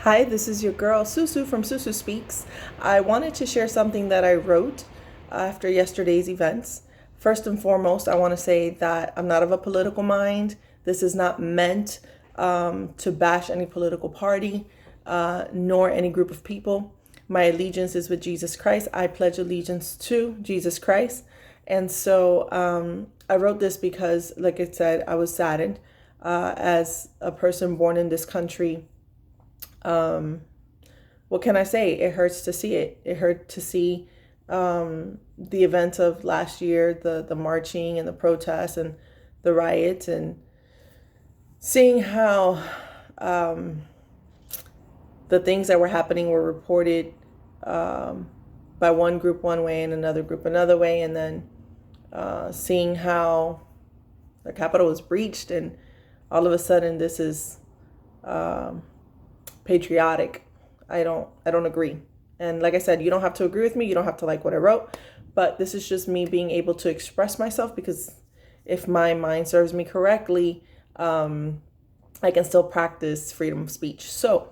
Hi, this is your girl Susu from Susu Speaks. I wanted to share something that I wrote after yesterday's events. First and foremost, I want to say that I'm not of a political mind. This is not meant to bash any political party nor any group of people. My allegiance is with Jesus Christ. I pledge allegiance to Jesus Christ. And so I wrote this because, like I said, I was saddened as a person born in this country. What can I say? It hurts to see it. It hurt to see the events of last year, the marching and the protests and the riots, and seeing how the things that were happening were reported by one group one way and another group another way, and then seeing how the Capitol was breached, and all of a sudden this is patriotic. I don't agree. And like I said, you don't have to agree with me. You don't have to like what I wrote, but this is just me being able to express myself, because if my mind serves me correctly, I can still practice freedom of speech. So,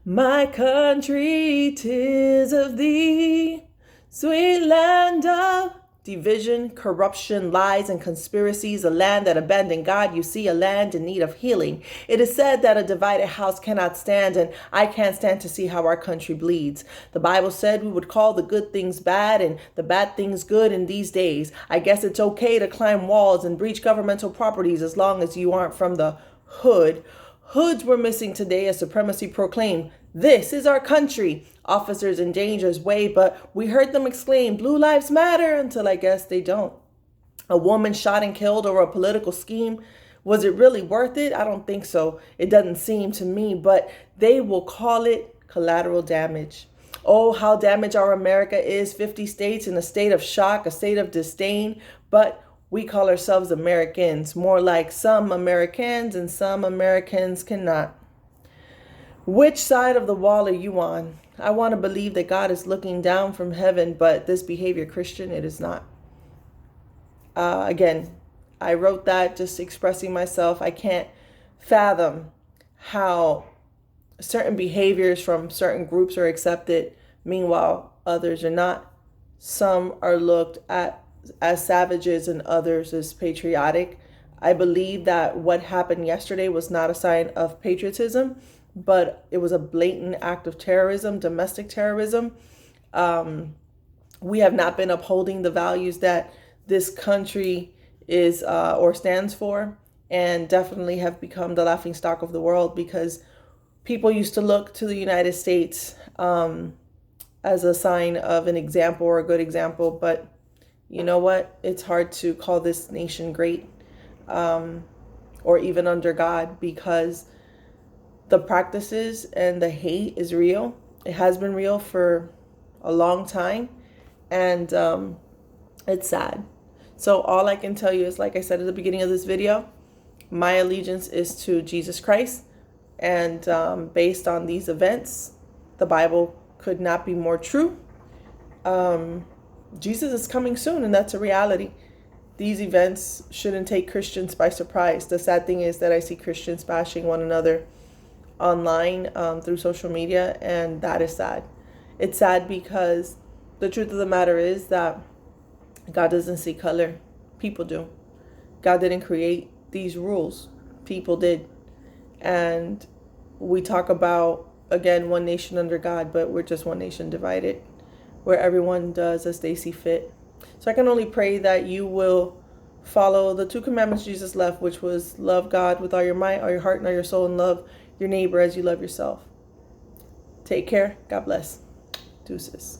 my country, 'tis of thee, sweet land of division, corruption, lies, and conspiracies, a land that abandoned God. You see, a land in need of healing. It is said that a divided house cannot stand, and I can't stand to see how our country bleeds. The Bible said we would call the good things bad and the bad things good in these days. I guess it's okay to climb walls and breach governmental properties as long as you aren't from the hood. Hoods were missing today as supremacy proclaimed. This is our country. Officers in danger's way, but we heard them exclaim, "Blue lives matter," until I guess they don't. A woman shot and killed over a political scheme. Was it really worth it? I don't think so. It doesn't seem to me, but they will call it collateral damage. Oh, how damaged our America is. 50 states in a state of shock, a state of disdain, but we call ourselves Americans, more like some Americans, and some Americans cannot. Which side of the wall are you on? I want to believe that God is looking down from heaven, but this behavior, Christian, it is not. Again, I wrote that just expressing myself. I can't fathom how certain behaviors from certain groups are accepted, meanwhile others are not. Some are looked at as savages and others as patriotic. I believe that what happened yesterday was not a sign of patriotism, but it was a blatant act of terrorism, domestic terrorism. We have not been upholding the values that this country is or stands for, and definitely have become the laughingstock of the world, because people used to look to the United States as a sign of an example or a good example. But you know what? It's hard to call this nation great or even under God, because the practices and the hate is real. It has been real for a long time, and it's sad. So all I can tell you is, like I said at the beginning of this video, my allegiance is to Jesus Christ, and based on these events, the Bible could not be more true. Jesus is coming soon, and that's a reality. These events shouldn't take Christians by surprise. The sad thing is that I see Christians bashing one another online through social media, and that is sad. It's sad because the truth of the matter is that God doesn't see color. People do. God didn't create these rules. People did. And we talk about, again, one nation under God, but we're just one nation divided, where everyone does as they see fit. So I can only pray that you will follow the 2 commandments Jesus left, which was love God with all your might, all your heart, and all your soul, and love your neighbor as you love yourself. Take care. God bless. Deuces.